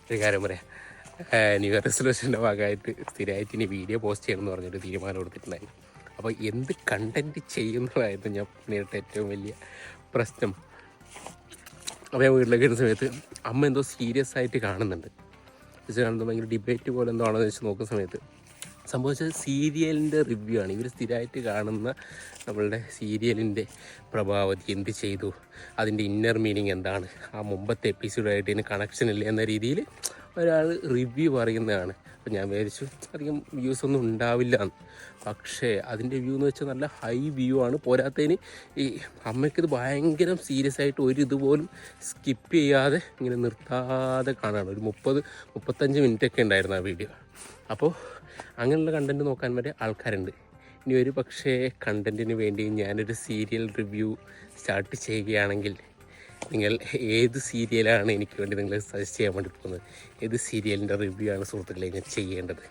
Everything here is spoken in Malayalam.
ഒരു കാര്യം പറയാം, ന്യൂ ഇയർ റെസൊല്യൂഷൻ്റെ ഭാഗമായിട്ട് സ്ഥിരമായിട്ട് ഇനി വീഡിയോ പോസ്റ്റ് ചെയ്യണമെന്ന് പറഞ്ഞൊരു തീരുമാനം എടുത്തിട്ടുണ്ടായിരുന്നു. അപ്പോൾ എന്ത് കണ്ടൻറ്റ് ചെയ്യുന്നതായിരുന്നു ഞാൻ നേരിട്ട ഏറ്റവും വലിയ പ്രശ്നം. അപ്പോൾ ഞാൻ വീട്ടിലേക്ക് വരുന്ന സമയത്ത് അമ്മ എന്തോ സീരിയസ് ആയിട്ട് കാണുന്നുണ്ട്. വെച്ച് കാണുന്നത് ഭയങ്കര ഡിബേറ്റ് പോലെ എന്തോ ആണെന്ന് വെച്ച് നോക്കുന്ന സമയത്ത് സംഭവിച്ചത് സീരിയലിൻ്റെ റിവ്യൂ ആണ്. ഇവർ സ്ഥിരമായിട്ട് കാണുന്ന നമ്മളുടെ സീരിയലിൻ്റെ പ്രഭാവതി എന്ത് ചെയ്തു, അതിൻ്റെ ഇന്നർ മീനിങ് എന്താണ്, ആ മുമ്പത്തെ എപ്പിസോഡായിട്ട് ഇതിന് കണക്ഷൻ ഇല്ല എന്ന രീതിയിൽ ഒരാൾ റിവ്യൂ പറയുന്നതാണ്. അപ്പോൾ ഞാൻ വിചാരിച്ചു അധികം വ്യൂസ് ഒന്നും ഉണ്ടാവില്ല എന്ന്. പക്ഷേ അതിൻ്റെ വ്യൂ എന്ന് വെച്ചാൽ നല്ല ഹൈ വ്യൂ ആണ്. പോരാത്തതിന് ഈ അമ്മയ്ക്കിത് ഭയങ്കര സീരിയസ് ആയിട്ട് ഒരു ഇതുപോലും സ്കിപ്പ് ചെയ്യാതെ ഇങ്ങനെ നിർത്താതെ കാണാണ്. ഒരു 30-35 മിനിറ്റൊക്കെ ഉണ്ടായിരുന്നു ആ വീഡിയോ. അപ്പോൾ അങ്ങനെയുള്ള കണ്ടൻറ്റ് നോക്കാൻ വരെ ആൾക്കാരുണ്ട്. ഇനി ഒരു പക്ഷേ കണ്ടൻറ്റിന് വേണ്ടി ഞാനൊരു സീരിയൽ റിവ്യൂ സ്റ്റാർട്ട് ചെയ്യുകയാണെങ്കിൽ നിങ്ങൾ ഏത് സീരിയലാണ് എനിക്ക് വേണ്ടി നിങ്ങൾ സജസ്റ്റ് ചെയ്യാൻ വേണ്ടി പോകുന്നത്, ഏത് സീരിയലിൻ്റെ റിവ്യൂ ആണ് സുഹൃത്തുക്കളെ ഞാൻ ചെയ്യേണ്ടത്?